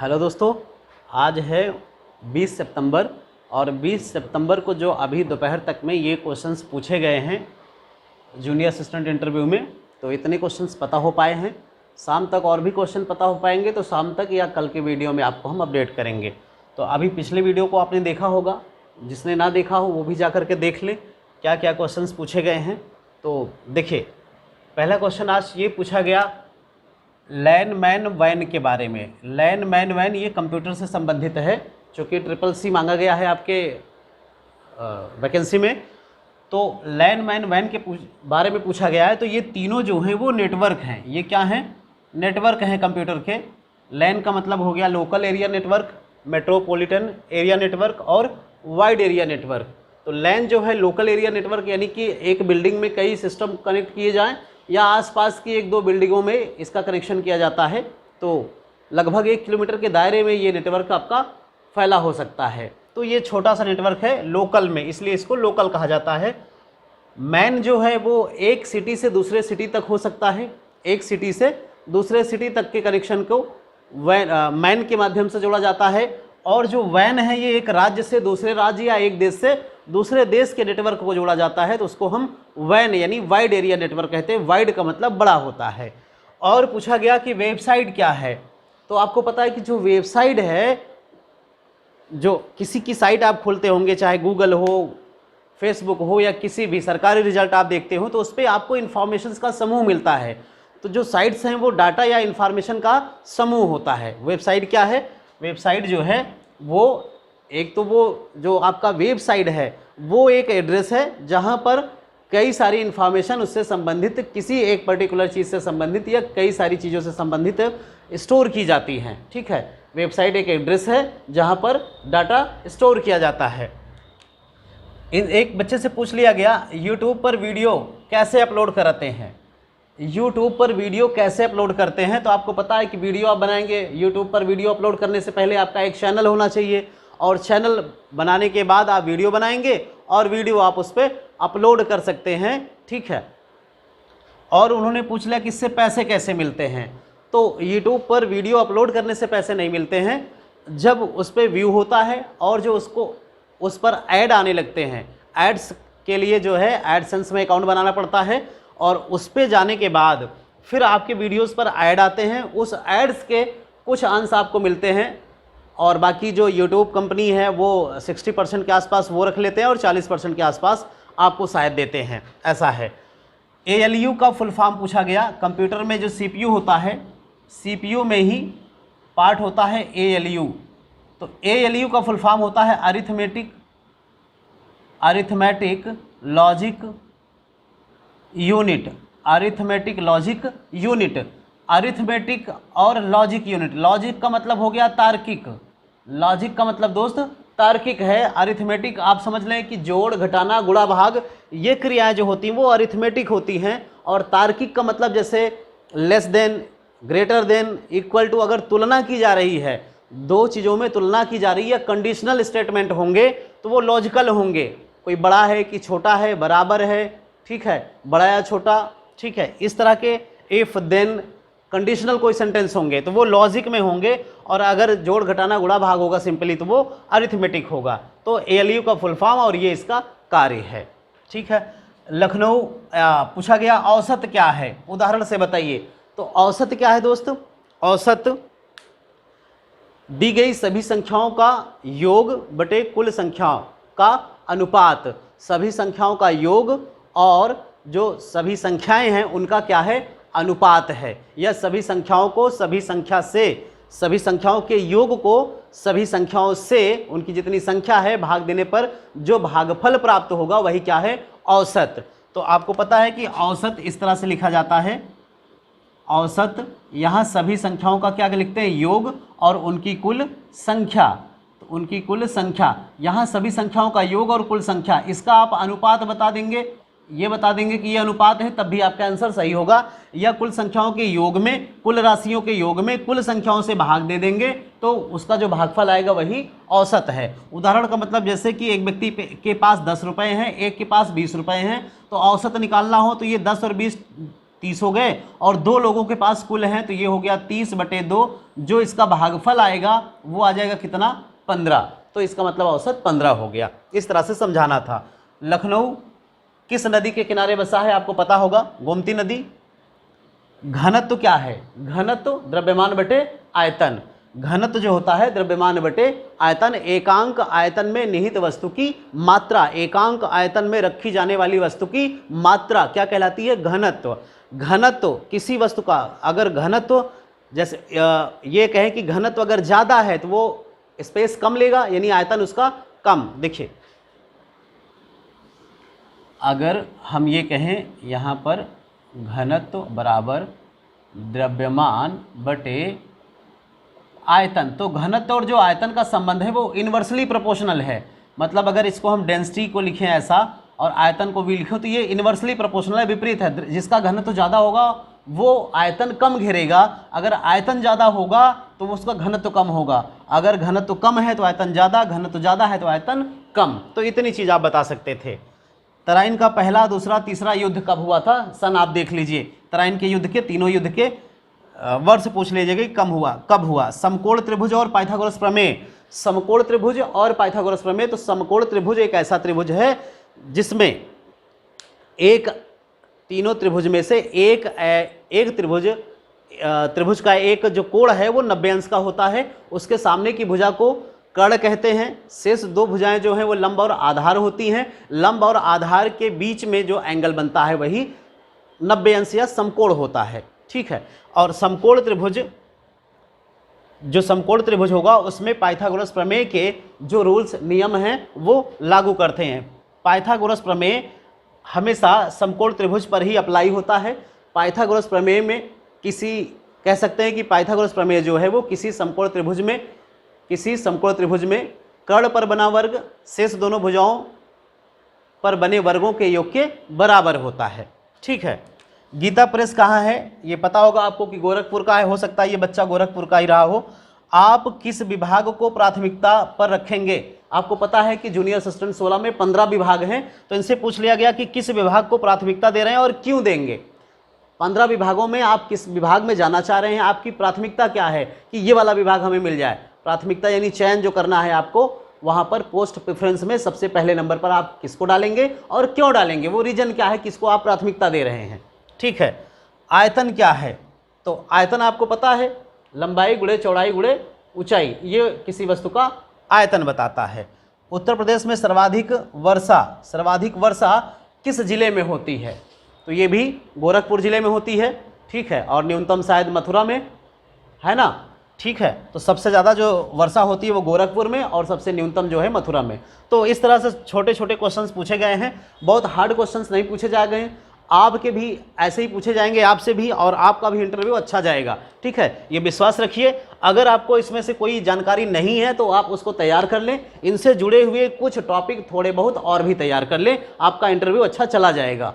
Hello दोस्तों, आज है 20 सितंबर और 20 सितंबर को जो अभी दोपहर तक में ये क्वेश्चंस पूछे गए हैं जूनियर असिस्टेंट इंटरव्यू में, तो इतने क्वेश्चंस पता हो पाए हैं। शाम तक और भी क्वेश्चन पता हो पाएंगे, तो शाम तक या कल के वीडियो में आपको हम अपडेट करेंगे। तो अभी पिछले वीडियो को आपने देखा होगा, जिसने ना देखा हो वो भी जा कर के देख ले क्या क्या क्वेश्चंस पूछे गए हैं। तो देखिए, पहला क्वेश्चन आज ये पूछा गया लैन मैन वैन के बारे में। लैन मैन वैन ये कंप्यूटर से संबंधित है, चूँकि CCC मांगा गया है आपके वैकेंसी में। तो लैन मैन वैन के बारे में पूछा गया है। तो ये तीनों जो हैं वो नेटवर्क हैं। ये क्या हैं? नेटवर्क हैं कंप्यूटर के। लैन का मतलब हो गया local area network, metropolitan area network और वाइड एरिया नेटवर्क। तो लैन जो है लोकल एरिया नेटवर्क, यानी कि एक बिल्डिंग में कई सिस्टम कनेक्ट किए जाएँ या आसपास की एक दो बिल्डिंगों में इसका कनेक्शन किया जाता है। तो लगभग 1 किलोमीटर के दायरे में ये नेटवर्क आपका फैला हो सकता है। तो ये छोटा सा नेटवर्क है लोकल में, इसलिए इसको लोकल कहा जाता है। मैन जो है वो एक सिटी से दूसरे सिटी तक हो सकता है। एक सिटी से दूसरे सिटी तक के कनेक्शन को मैन के माध्यम से जोड़ा जाता है। और जो वैन है ये एक राज्य से दूसरे राज्य या एक देश से दूसरे देश के नेटवर्क को जोड़ा जाता है। तो उसको हम वैन यानी वाइड एरिया नेटवर्क कहते हैं। वाइड का मतलब बड़ा होता है। और पूछा गया कि वेबसाइट क्या है। तो आपको पता है कि जो वेबसाइट है, जो किसी की साइट आप खोलते होंगे, चाहे गूगल हो, फेसबुक हो या किसी भी सरकारी रिजल्ट आप देखते हो, तो उस पर आपको इन्फॉर्मेशन का समूह मिलता है। तो जो साइट्स हैं वो डाटा या इन्फॉर्मेशन का समूह होता है। वेबसाइट क्या है? वेबसाइट जो है वो एक तो वो जो आपका वेबसाइट है वो एक एड्रेस है जहाँ पर कई सारी इन्फॉर्मेशन उससे संबंधित, किसी एक पर्टिकुलर चीज़ से संबंधित या कई सारी चीज़ों से संबंधित स्टोर की जाती हैं। ठीक है, वेबसाइट एक एड्रेस है जहाँ पर डाटा स्टोर किया जाता है। एक बच्चे से पूछ लिया गया यूट्यूब पर वीडियो कैसे अपलोड कराते हैं। यूट्यूब पर वीडियो कैसे अपलोड करते हैं? तो आपको पता है कि वीडियो आप बनाएंगे, यूट्यूब पर वीडियो अपलोड करने से पहले आपका एक चैनल होना चाहिए, और चैनल बनाने के बाद आप वीडियो बनाएंगे और वीडियो आप उस पर अपलोड कर सकते हैं। ठीक है, और उन्होंने पूछ लिया कि इससे पैसे कैसे मिलते हैं। तो यूट्यूब पर वीडियो अपलोड करने से पैसे नहीं मिलते हैं। जब उस पर व्यू होता है और जो उस पर ऐड आने लगते हैं, एड्स के लिए जो है एडसेंस में अकाउंट बनाना पड़ता है, और उस पर जाने के बाद फिर आपके वीडियोस पर ऐड आते हैं। उस एड्स के कुछ अंश आपको मिलते हैं, और बाकी जो यूट्यूब कंपनी है वो 60% के आसपास वो रख लेते हैं और 40% के आसपास आपको शायद देते हैं। ऐसा है। ALU का फुल फॉर्म पूछा गया। कंप्यूटर में जो CPU होता है, CPU में ही पार्ट होता है ALU। तो ALU का फुल फॉर्म होता है arithmetic logic unit. Arithmetic logic unit, arithmetic और लॉजिक यूनिट। लॉजिक का मतलब हो गया तार्किक, लॉजिक का मतलब दोस्त तार्किक है। अरिथमेटिक आप समझ लें कि जोड़, घटाना, गुणा, भाग, ये क्रियाएं जो होती हैं वो अरिथमेटिक होती हैं। और तार्किक का मतलब जैसे less than, greater than, equal to, अगर तुलना की जा रही है, दो चीज़ों में तुलना की जा रही है, कंडीशनल स्टेटमेंट होंगे तो वो लॉजिकल होंगे। कोई बड़ा है कि छोटा है, बराबर है, ठीक है, बड़ा या छोटा, ठीक है, इस तरह के इफ देन कंडीशनल कोई सेंटेंस होंगे तो वो लॉजिक में होंगे। और अगर जोड़, घटाना, गुणा, भाग होगा सिंपली तो वो अरिथमेटिक होगा। तो ALU का फुल फॉर्म और ये इसका कार्य है। ठीक है। लखनऊ पूछा गया औसत क्या है, उदाहरण से बताइए। तो औसत क्या है दोस्त? औसत दी गई सभी संख्याओं का योग बटे कुल संख्याओं का अनुपात। सभी संख्याओं का योग और जो सभी संख्याएं हैं उनका क्या है? अनुपात है। या सभी संख्याओं को सभी संख्या से, सभी संख्याओं के योग को सभी संख्याओं से, उनकी जितनी संख्या है भाग देने पर जो भागफल प्राप्त होगा वही क्या है? औसत। तो आपको पता है कि औसत इस तरह से लिखा जाता है। औसत यहाँ सभी संख्याओं का क्या लिखते हैं? योग और उनकी कुल संख्या। तो उनकी कुल संख्या, यहाँ सभी संख्याओं का योग और कुल संख्या, इसका आप अनुपात बता देंगे, ये बता देंगे कि ये अनुपात है, तब भी आपका आंसर सही होगा। या कुल संख्याओं के योग में, कुल राशियों के योग में कुल संख्याओं से भाग दे देंगे तो उसका जो भागफल आएगा वही औसत है। उदाहरण का मतलब जैसे कि एक व्यक्ति के पास 10 रुपये हैं, एक के पास 20 रुपये हैं, तो औसत निकालना हो तो ये 10 और 20 30 हो गए, और 2 लोगों के पास कुल हैं तो ये हो गया 30/2, जो इसका भागफल आएगा वो आ जाएगा कितना, 15, तो इसका मतलब औसत 15 हो गया। इस तरह से समझाना था। लखनऊ किस नदी के किनारे बसा है, आपको पता होगा, गोमती नदी। घनत्व क्या है, घनत्व द्रव्यमान बटे आयतन। घनत्व जो होता है द्रव्यमान बटे आयतन, एकांक आयतन में निहित वस्तु की मात्रा, एकांक आयतन में रखी जाने वाली वस्तु की मात्रा क्या कहलाती है, घनत्व। घनत्व किसी वस्तु का, अगर घनत्व जैसे ये कहें कि घनत्व अगर ज़्यादा है तो वो स्पेस कम लेगा, यानी आयतन उसका कम। देखिए अगर हम ये कहें यहाँ पर घनत्व बराबर द्रव्यमान बटे आयतन, तो घनत्व और जो आयतन का संबंध है वो इन्वर्सली प्रोपोर्शनल है। मतलब अगर इसको हम डेंसिटी को लिखें ऐसा और आयतन को भी लिखें तो ये इन्वर्सली प्रोपोर्शनल है, विपरीत है। जिसका घनत्व ज़्यादा होगा वो आयतन कम घेरेगा, अगर आयतन ज़्यादा होगा तो उसका घनत्व कम होगा। अगर घनत्व कम है तो आयतन ज़्यादा, घनत्व ज़्यादा है तो आयतन कम। तो इतनी चीज़ आप बता सकते थे। तराइन का पहला, दूसरा, तीसरा युद्ध कब हुआ था, सन आप देख लीजिए। तराइन के युद्ध के, तीनों युद्ध के वर्ष पूछ लीजिएगा कि कब हुआ। समकोण त्रिभुज और पाइथागोरस प्रमेय, समकोण त्रिभुज और पाइथागोरस प्रमेय। तो समकोण त्रिभुज एक ऐसा त्रिभुज है जिसमें एक, तीनों त्रिभुज में से एक त्रिभुज का एक जो कोण है वो 90 अंश का होता है। उसके सामने की भुजा को कर्ण कहते हैं, शेष 2 भुजाएं जो हैं वो लंब और आधार होती हैं। लंब और आधार के बीच में जो एंगल बनता है वही 90 अंश या समकोण होता है, ठीक है। और समकोण त्रिभुज, जो समकोण त्रिभुज होगा उसमें पाइथागोरस प्रमेय के जो रूल्स, नियम हैं वो लागू करते हैं। पाइथागोरस प्रमेय हमेशा समकोण त्रिभुज पर ही अप्लाई होता है। पाइथागोरस प्रमेय में कह सकते हैं कि पाइथागोरस प्रमेय जो है वो किसी समकोण त्रिभुज में कर्ण पर बना वर्ग शेष दोनों भुजाओं पर बने वर्गों के योग के बराबर होता है, ठीक है। गीता प्रेस कहाँ है, ये पता होगा आपको कि गोरखपुर का है, हो सकता है ये बच्चा गोरखपुर का ही रहा हो। आप किस विभाग को प्राथमिकता पर रखेंगे, आपको पता है कि जूनियर असिस्टेंट 16 में 15 विभाग हैं, तो इनसे पूछ लिया गया कि किस विभाग को प्राथमिकता दे रहे हैं और क्यों देंगे। 15 विभागों में आप किस विभाग में जाना चाह रहे हैं, आपकी प्राथमिकता क्या है कि ये वाला विभाग हमें मिल जाए। प्राथमिकता यानी चयन जो करना है आपको, वहाँ पर पोस्ट प्रेफरेंस में सबसे पहले नंबर पर आप किसको डालेंगे और क्यों डालेंगे, वो रीजन क्या है, किसको आप प्राथमिकता दे रहे हैं, ठीक है। आयतन क्या है, तो आयतन आपको पता है, लंबाई गुणे चौड़ाई गुणे ऊंचाई, ये किसी वस्तु का आयतन बताता है। उत्तर प्रदेश में सर्वाधिक वर्षा किस जिले में होती है, तो ये भी गोरखपुर जिले में होती है, ठीक है। और न्यूनतम शायद मथुरा में है ना, ठीक है। तो सबसे ज़्यादा जो वर्षा होती है वो गोरखपुर में और सबसे न्यूनतम जो है मथुरा में। तो इस तरह से छोटे छोटे क्वेश्चंस पूछे गए हैं, बहुत हार्ड क्वेश्चंस नहीं पूछे जा गए। आपके भी ऐसे ही पूछे जाएंगे आपसे भी, और आपका भी इंटरव्यू अच्छा जाएगा, ठीक है, ये विश्वास रखिए। अगर आपको इसमें से कोई जानकारी नहीं है तो आप उसको तैयार कर लें, इनसे जुड़े हुए कुछ टॉपिक थोड़े बहुत और भी तैयार कर लें, आपका इंटरव्यू अच्छा चला जाएगा।